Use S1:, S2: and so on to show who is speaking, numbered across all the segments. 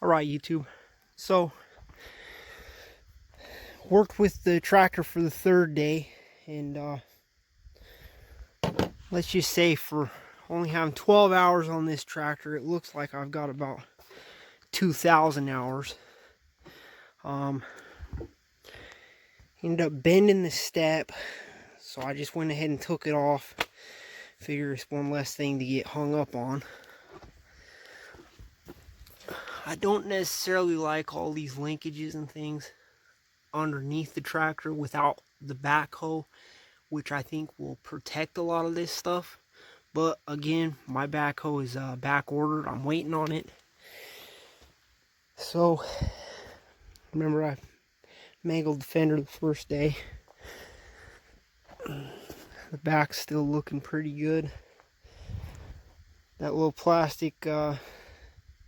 S1: Alright, YouTube. So, worked with the tractor for the third day, and let's just say for only having 12 hours on this tractor, it looks like I've got about 2,000 hours. Ended up bending the step, so I just went ahead and took it off. Figure it's one less thing to get hung up on. I don't necessarily like all these linkages and things underneath the tractor without the backhoe, which I think will protect a lot of this stuff. But again, my backhoe is back ordered. I'm waiting on it. So, remember I mangled the fender the first day. The back's still looking pretty good. That little plastic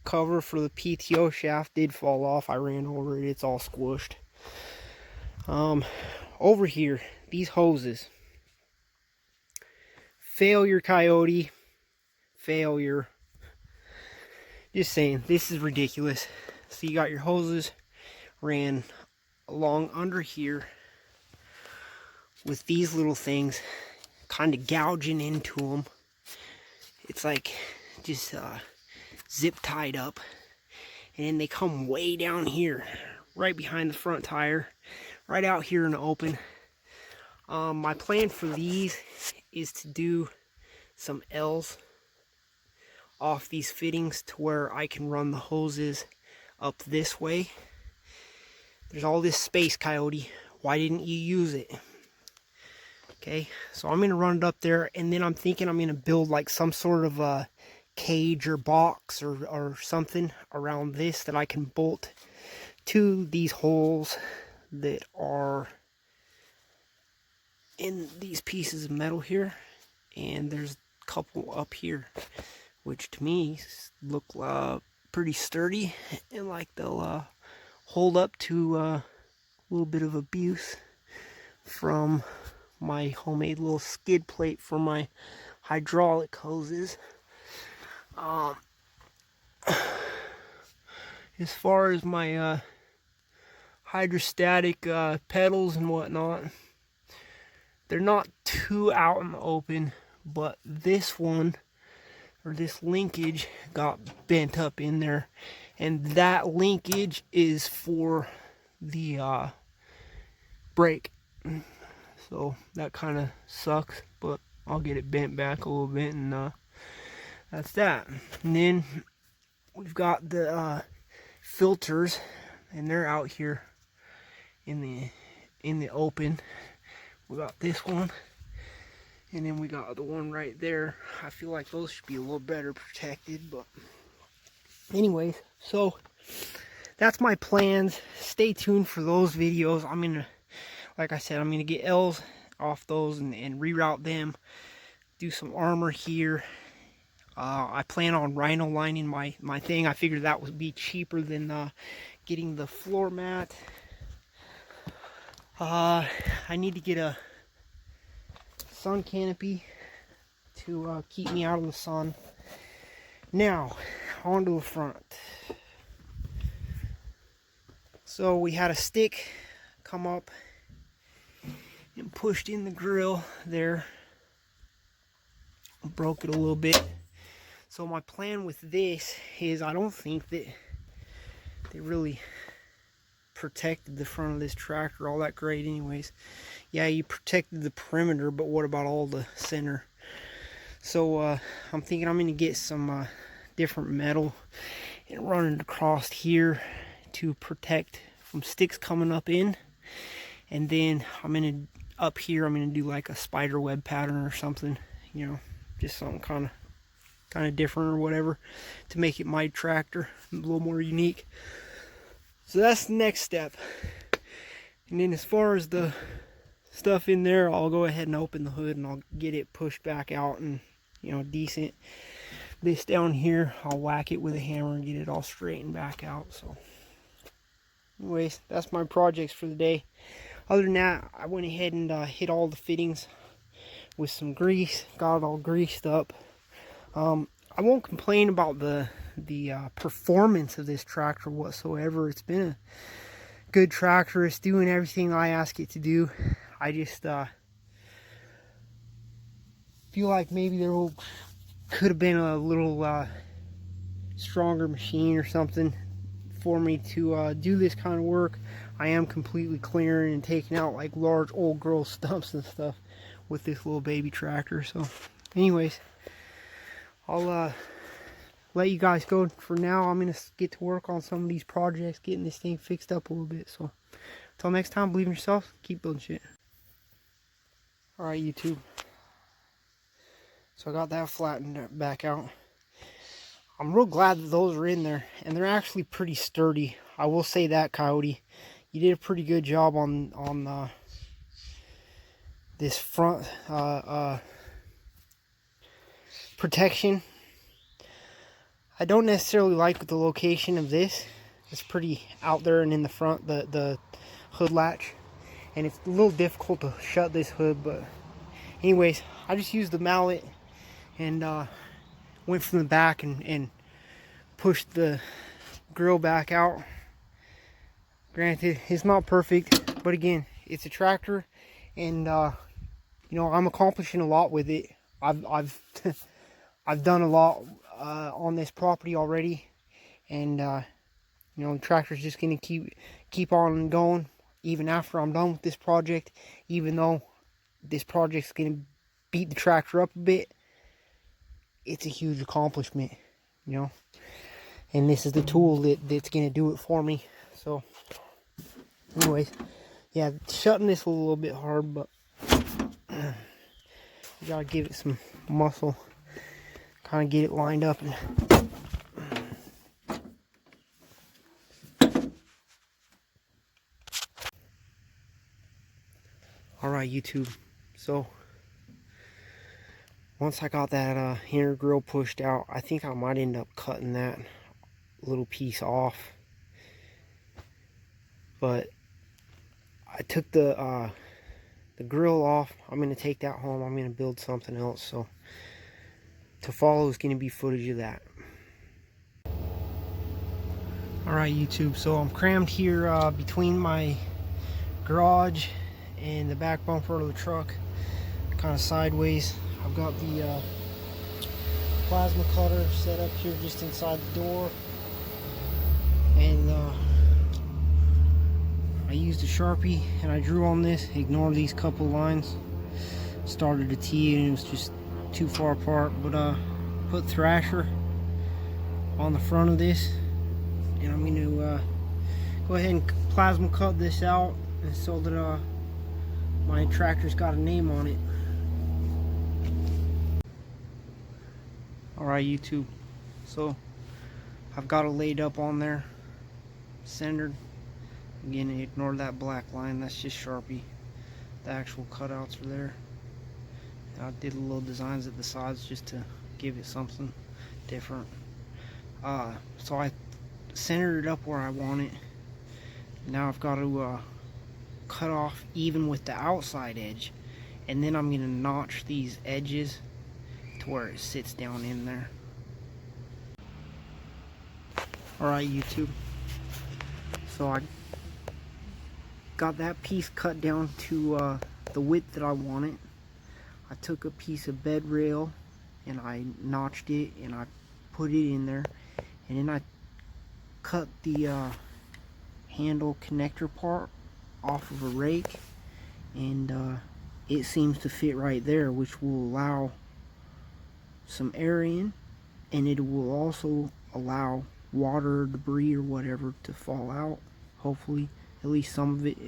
S1: cover for the PTO shaft did fall off. I ran over it. It's all squished. Over here, these hoses. Failure, Kioti. Failure. Just saying, this is ridiculous. So you got your hoses ran along under here with these little things kind of gouging into them. It's like just zip tied up, and then they come way down here right behind the front tire, right out here in the open. My plan for these is to do some L's off these fittings to where I can run the hoses up this way. There's all this space, Kioti. Why didn't you use it? Okay, so I'm going to run it up there, and then I'm thinking I'm going to build like some sort of a cage or box or something around this that I can bolt to these holes that are in these pieces of metal here. And there's a couple up here, which to me look pretty sturdy and like they'll hold up to a little bit of abuse from my homemade little skid plate for my hydraulic hoses. As far as my hydrostatic pedals and whatnot, they're not too out in the open, but this one, or this linkage, got bent up in there, and that linkage is for the brake. So that kind of sucks, but I'll get it bent back a little bit, and that's that. And then we've got the filters, and they're out here in the open. We got this one, and then we got the one right there. I feel like those should be a little better protected, but anyways, so that's my plans. Stay tuned for those videos. I'm gonna, like I said, I'm gonna get L's off those and reroute them. Do some armor here. I plan on rhino lining my thing. I figured that would be cheaper than getting the floor mat. I need to get a sun canopy to keep me out of the sun. Now, onto the front. So we had a stick come up and pushed in the grill there. Broke it a little bit. So my plan with this is, I don't think that they really protected the front of this tractor all that great anyways. Yeah, you protected the perimeter, but what about all the center? So I'm thinking I'm going to get some different metal and run it across here to protect from sticks coming up in. And then I'm going to, up here, I'm going to do like a spider web pattern or something, you know, just something kind of different or whatever to make it my tractor a little more unique. So that's the next step. And then as far as the stuff in there, I'll go ahead and open the hood and I'll get it pushed back out and, you know, decent. This down here, I'll whack it with a hammer and get it all straightened back out. So anyways, that's my projects for the day. Other than that, I went ahead and hit all the fittings with some grease, got it all greased up. I won't complain about the the performance of this tractor whatsoever. It's been a good tractor. It's doing everything I ask it to do. I just feel like maybe there could have been a little stronger machine or something for me to do this kind of work. I am completely clearing and taking out like large old growth stumps and stuff with this little baby tractor. So anyways, I'll let you guys go for now. I'm gonna get to work on some of these projects, getting this thing fixed up a little bit. So until next time, believe in yourself, keep building shit. Alright, YouTube, so I got that flattened back out. I'm real glad that those are in there, and they're actually pretty sturdy. I will say that, Coyote, you did a pretty good job on this front protection. I don't necessarily like the location of this. It's pretty out there and in the front, the hood latch, and it's a little difficult to shut this hood. But anyways, I just used the mallet and went from the back and pushed the grill back out. Granted, it's not perfect, but again, it's a tractor, and you know, I'm accomplishing a lot with it. I've I've done a lot on this property already, and you know, the tractor's just gonna keep on going even after I'm done with this project. Even though this project's gonna beat the tractor up a bit, it's a huge accomplishment, you know. And this is the tool that's gonna do it for me. So anyways, yeah, shutting this a little bit hard, but you gotta give it some muscle, kind of get it lined up. And alright, YouTube, so once I got that inner grill pushed out, I think I might end up cutting that little piece off. But I took the grill off. I'm going to take that home. I'm going to build something else. So to follow is going to be footage of that. Alright, YouTube, so I'm crammed here between my garage and the back bumper of the truck, kind of sideways. I've got the plasma cutter set up here just inside the door, and I used a Sharpie and I drew on this. Ignore these couple lines. Started a T and it was just too far apart, but put Thrasher on the front of this, and I'm going to go ahead and plasma cut this out, and so that my tractor's got a name on it. Alright, YouTube, so I've got it laid up on there, centered. Again, ignore that black line, that's just Sharpie. The actual cutouts are there. I did little designs at the sides just to give it something different. So I centered it up where I want it. Now I've got to cut off even with the outside edge, and then I'm going to notch these edges to where it sits down in there. Alright, YouTube, so I got that piece cut down to the width that I want it. I took a piece of bed rail and I notched it and I put it in there, and then I cut the handle connector part off of a rake, and it seems to fit right there, which will allow some air in, and it will also allow water, debris, or whatever to fall out. Hopefully, at least some of it.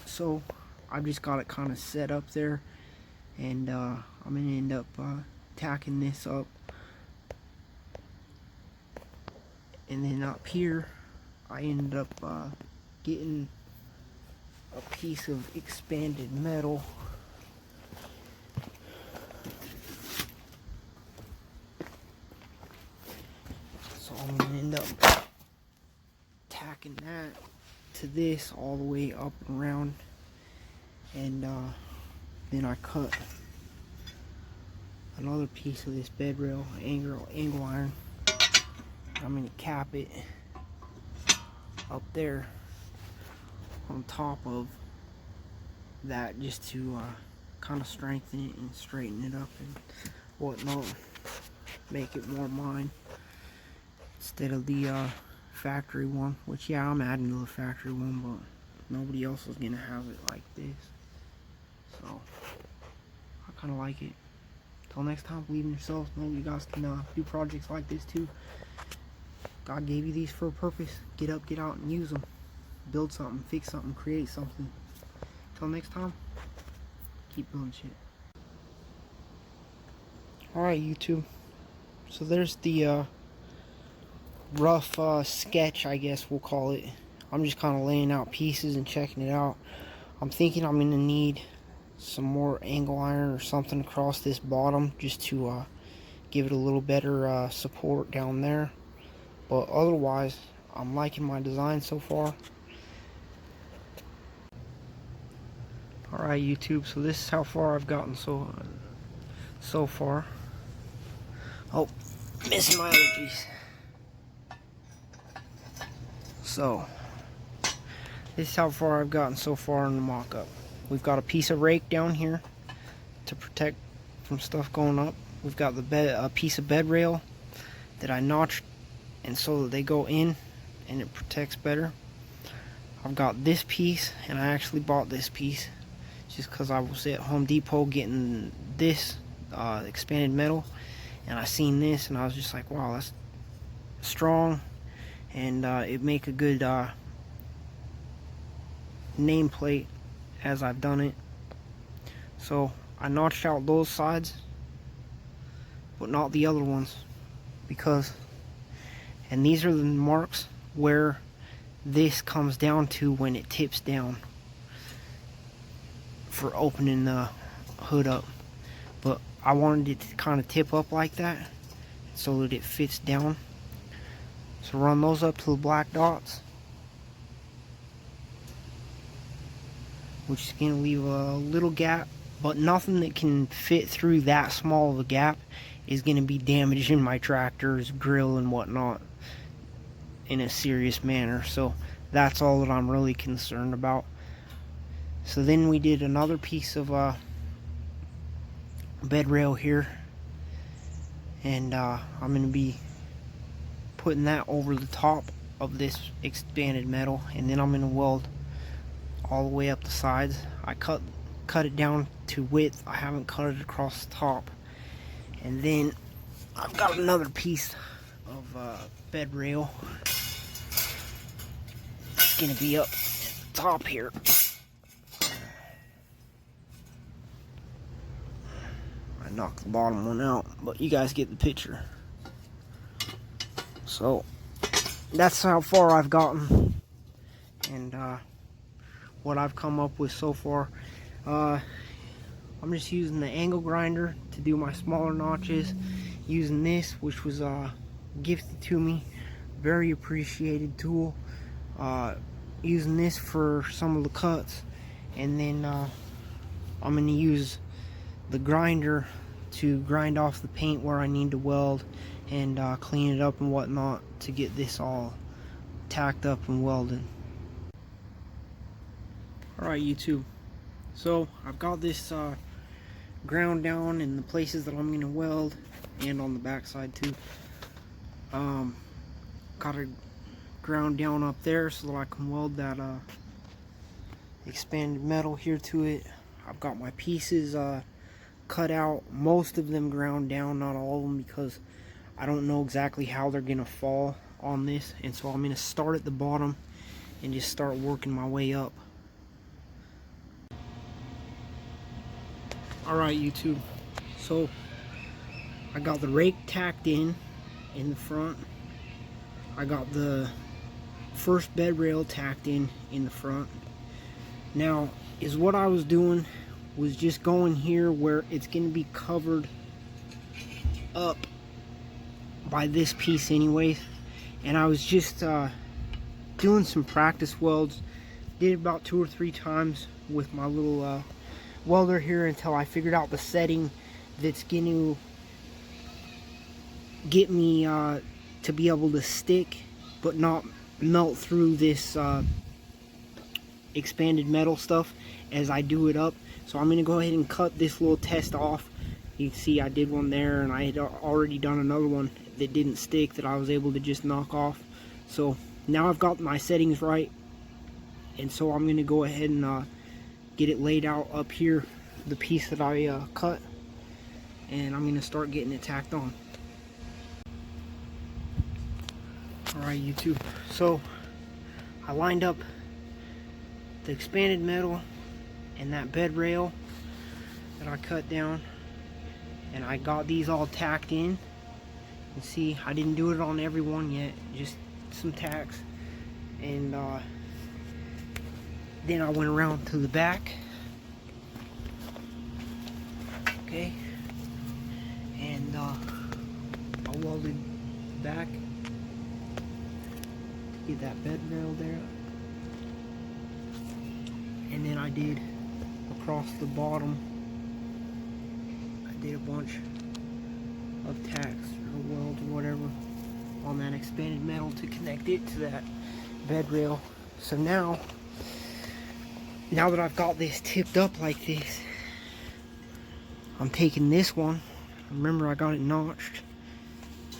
S1: So I've just got it kind of set up there, and I'm gonna end up tacking this up, and then up here I ended up getting a piece of expanded metal. So I'm gonna end up tacking that to this all the way up and around, and then I cut another piece of this bed rail angle iron. I'm going to cap it up there on top of that, just to kind of strengthen it and straighten it up and whatnot, make it more mine instead of the factory one, which yeah, I'm adding to the factory one, but nobody else is gonna have it like this, so I kind of like it. Till next time, believe in yourselves. Know you guys can do projects like this too. God gave you these for a purpose. Get up, get out, and use them. Build something, fix something, create something. Till next time, keep building shit. Alright, YouTube. So there's the rough sketch, I guess we'll call it. I'm just kind of laying out pieces and checking it out. I'm thinking I'm going to need some more angle iron or something across this bottom, just to give it a little better support down there. But otherwise, I'm liking my design so far. Alright, YouTube, so this is how far I've gotten so far. Oh, missing my other piece. So, this is how far I've gotten so far in the mock-up. We've got a piece of rake down here to protect from stuff going up. We've got a piece of bed rail that I notched, and so that they go in and it protects better. I've got this piece, and I actually bought this piece just because I was at Home Depot getting this expanded metal, and I seen this and I was just like, wow, that's strong, and it make a good nameplate as I've done it. So I notched out those sides but not the other ones, because, and these are the marks where this comes down to when it tips down for opening the hood up. But I wanted it to kind of tip up like that so that it fits down. So run those up to the black dots, which is going to leave a little gap, but nothing that can fit through that small of a gap is going to be damaging my tractor's grill and whatnot in a serious manner. So that's all that I'm really concerned about. So then we did another piece of bed rail here, and I'm going to be putting that over the top of this expanded metal, and then I'm going to weld all the way up the sides. I cut it down to width. I haven't cut it across the top. And then I've got another piece of bed rail. It's gonna be up at the top here. I knocked the bottom one out, but you guys get the picture. So that's how far I've gotten, and what I've come up with so far. I'm just using the angle grinder to do my smaller notches, using this, which was gifted to me, very appreciated tool, using this for some of the cuts, and then I'm going to use the grinder to grind off the paint where I need to weld, and clean it up and whatnot to get this all tacked up and welded. Alright, YouTube, so I've got this ground down in the places that I'm going to weld, and on the back side too. Got it ground down up there so that I can weld that expanded metal here to it. I've got my pieces cut out, most of them ground down, not all of them, because I don't know exactly how they're going to fall on this, and so I'm going to start at the bottom and just start working my way up. Alright, YouTube, so I got the rake tacked in the front. I got the first bed rail tacked in the front. Now, is what I was doing was just going here where it's going to be covered up by this piece anyways, and I was just doing some practice welds. Did about 2 or 3 times with my little welder here until I figured out the setting that's going to get me to be able to stick but not melt through this expanded metal stuff as I do it up. So I'm going to go ahead and cut this little test off. You can see I did one there, and I had already done another one that didn't stick that I was able to just knock off. So now I've got my settings right, and so I'm going to go ahead and get it laid out up here, the piece that I cut, and I'm going to start getting it tacked on. Alright YouTube, so I lined up the expanded metal and that bed rail that I cut down, and I got these all tacked in. You can see I didn't do it on every one yet, just some tacks. And then I went around to the back, okay, and I welded the back to get that bed rail there, and then I did across the bottom, I did a bunch of tacks or welds or whatever on that expanded metal to connect it to that bed rail. So now that I've got this tipped up like this, I'm taking this one. Remember, I got it notched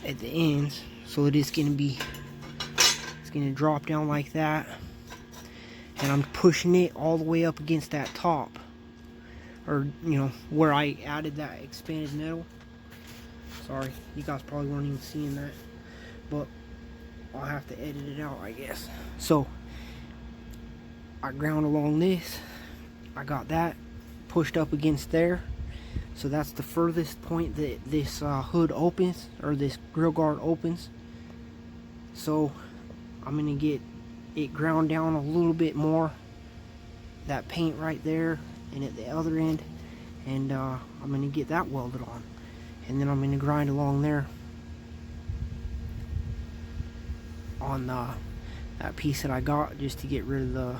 S1: at the ends, so it is going to drop down like that, and I'm pushing it all the way up against that top, or you know, where I added that expanded metal. Sorry, you guys probably weren't even seeing that, but I'll have to edit it out, I guess. So I ground along this, I got that pushed up against there, so that's the furthest point that this hood opens, or this grill guard opens. So I'm gonna get it ground down a little bit more, that paint right there and at the other end, and I'm gonna get that welded on, and then I'm gonna grind along there on that piece that I got, just to get rid of the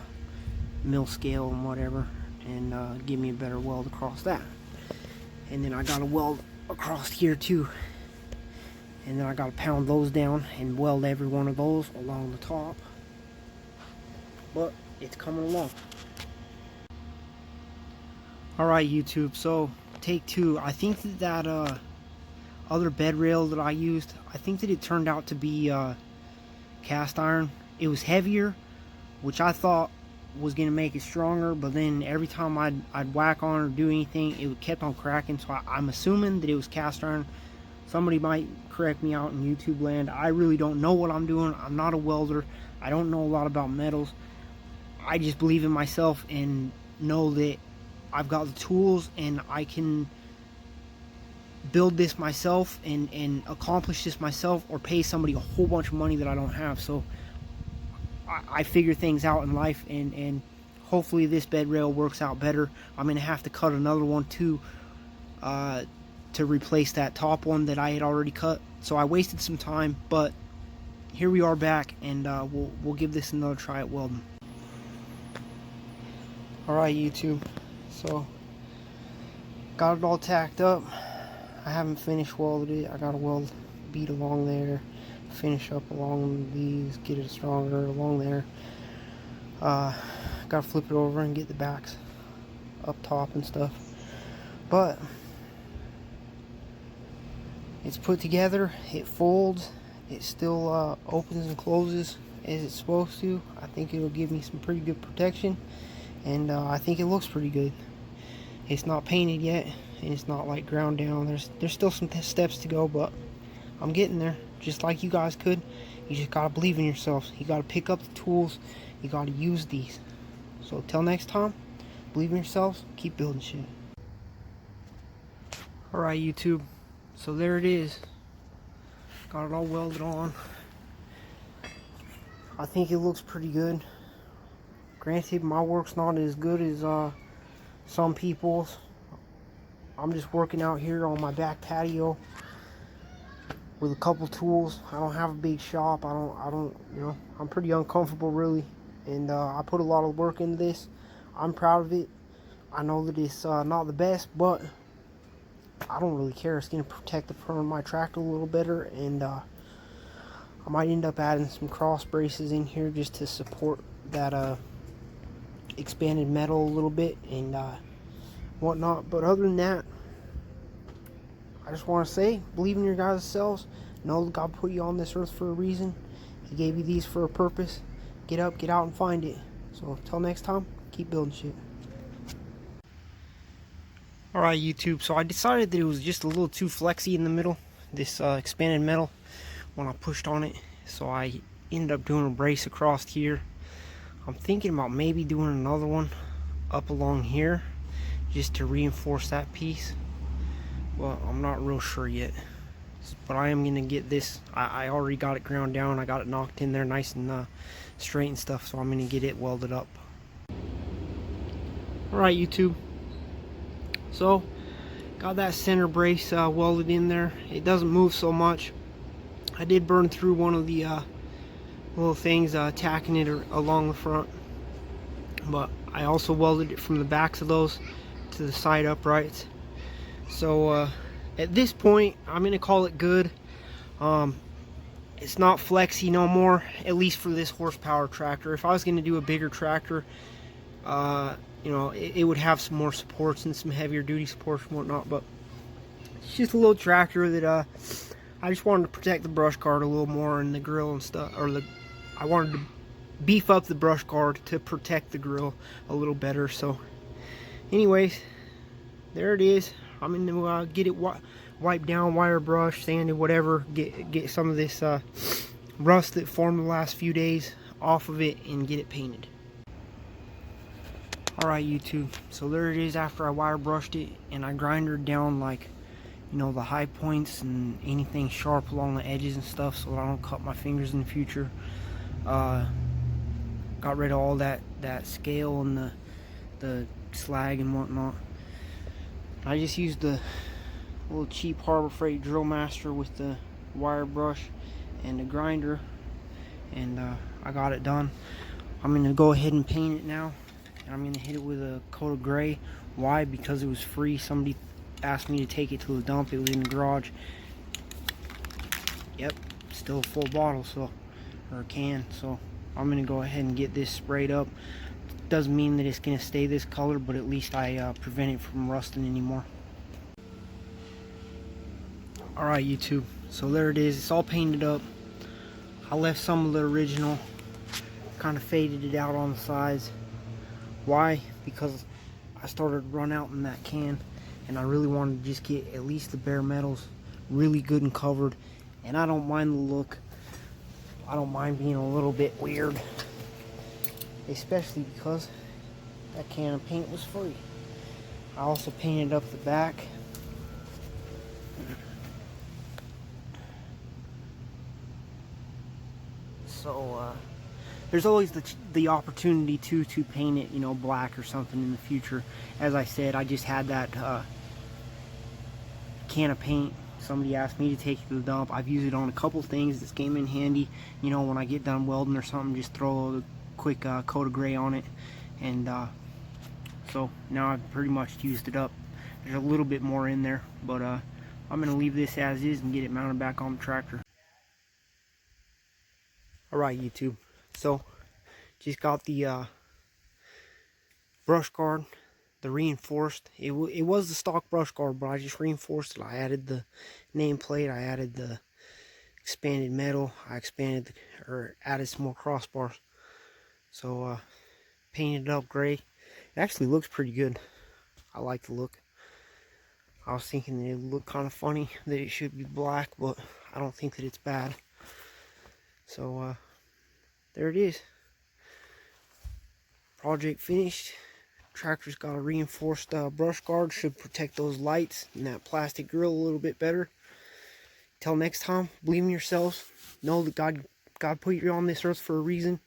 S1: mill scale and whatever, and give me a better weld across that. And then I got to weld across here too, and then I got to pound those down and weld every one of those along the top. But it's coming along. Alright YouTube, so take two. I think that other bed rail that I used, I think that it turned out to be cast iron. It was heavier, which I thought was going to make it stronger, but then every time I'd whack on or do anything, it kept on cracking. So I'm assuming that it was cast iron. Somebody might correct me out in YouTube land. I really don't know what I'm doing. I'm not a welder. I don't know a lot about metals. I just believe in myself and know that I've got the tools and I can build this myself and accomplish this myself, or pay somebody a whole bunch of money that I don't have. So I figure things out in life, and hopefully this bed rail works out better. I'm going to have to cut another one too, to replace that top one that I had already cut. So I wasted some time, but here we are back, and we'll give this another try at welding. Alright YouTube, so got it all tacked up. I haven't finished welded it. I got to weld bead along there, finish up along these, get it stronger along there. Gotta flip it over and get the backs up top and stuff, but it's put together. It folds, it still opens and closes as it's supposed to. I think it'll give me some pretty good protection, and I think it looks pretty good. It's not painted yet, and it's not like ground down. There's still some steps to go, but I'm getting there, just like you guys could. You just gotta believe in yourselves. You gotta pick up the tools. You gotta use these. So till next time, believe in yourselves. Keep building shit. Alright YouTube, so there it is. Got it all welded on. I think it looks pretty good. Granted, my work's not as good as some people's. I'm just working out here on my back patio with a couple tools. I don't have a big shop. I don't, you know, I'm pretty uncomfortable really, and I put a lot of work into this. I'm proud of it. I know that it's not the best, but I don't really care. It's going to protect the front of my tractor a little better, and I might end up adding some cross braces in here just to support that expanded metal a little bit and whatnot. But other than that, I just want to say, believe in your guys' selves. Know that God put you on this earth for a reason. He gave you these for a purpose. Get up, get out, and find it. So until next time, keep building shit. Alright, YouTube, so I decided that it was just a little too flexy in the middle, this expanded metal, when I pushed on it. So I ended up doing a brace across here. I'm thinking about maybe doing another one up along here, just to reinforce that piece. Well, I'm not real sure yet. But I am going to get this. I already got it ground down. I got it knocked in there nice and straight and stuff. So I'm going to get it welded up. Alright, YouTube. So, got that center brace welded in there. It doesn't move so much. I did burn through one of the little things tacking it along the front. But I also welded it from the backs of those to the side uprights. So, at this point, I'm going to call it good. It's not flexy no more, at least for this horsepower tractor. If I was going to do a bigger tractor, you know, it would have some more supports and some heavier duty supports and whatnot. But it's just a little tractor that I just wanted to protect the brush guard a little more and the grill and stuff. I wanted to beef up the brush guard to protect the grill a little better. So, anyways, there it is. I'm going to get it wiped down, wire brush, sanded, whatever. Get some of this rust that formed the last few days off of it and get it painted. Alright, YouTube, so there it is after I wire brushed it, and I grindered down, like, you know, the high points and anything sharp along the edges and stuff so that I don't cut my fingers in the future. Got rid of all that scale and the slag and whatnot. I just used the little cheap Harbor Freight drill master with the wire brush and the grinder, and I got it done. I'm going to go ahead and paint it now. I'm going to hit it with a coat of gray. Why? Because it was free. Somebody asked me to take it to the dump. It was in the garage. Yep, still a full bottle, so, or a can. So I'm going to go ahead and get this sprayed up. Doesn't mean that it's going to stay this color, but at least I prevent it from rusting anymore. Alright, YouTube, so there it is. It's all painted up. I left some of the original, kind of faded it out on the sides. Why? Because I started to run out in that can, and I really wanted to just get at least the bare metals really good and covered. And I don't mind the look. I don't mind being a little bit weird, especially because that can of paint was free. I also painted up the back. So there's always the opportunity to paint it, you know, black or something in the future. As I said, I just had that can of paint. Somebody asked me to take it to the dump. I've used it on a couple things. This came in handy, you know, when I get done welding or something, just throw a quick coat of gray on it, and so now I've pretty much used it up. There's a little bit more in there, but I'm gonna leave this as is and get it mounted back on the tractor. Alright, YouTube, so just got the brush guard, the reinforced. It was the stock brush guard, but I just reinforced it. I added the nameplate, I added the expanded metal, I added some more crossbars. So painted it up gray. It actually looks pretty good. I like the look. I was thinking that it would look kind of funny that it should be black, but I don't think that it's bad. So there it is. Project finished. Tractor's got a reinforced brush guard. Should protect those lights and that plastic grill a little bit better. Till next time, believe in yourselves. Know that God put you on this earth for a reason.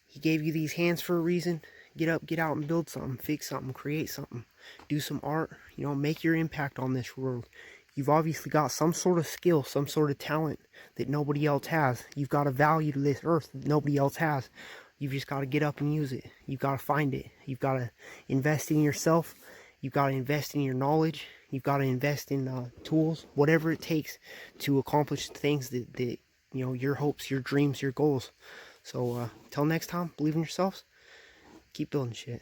S1: He gave you these hands for a reason. Get up, get out and build something, fix something, create something. Do some art, you know, make your impact on this world. You've obviously got some sort of skill, some sort of talent that nobody else has. You've got a value to this earth that nobody else has. You've just got to get up and use it. You've got to find it. You've got to invest in yourself. You've got to invest in your knowledge. You've got to invest in tools, whatever it takes to accomplish things that your hopes, your dreams, your goals. So till next time, believe in yourselves. Keep building shit.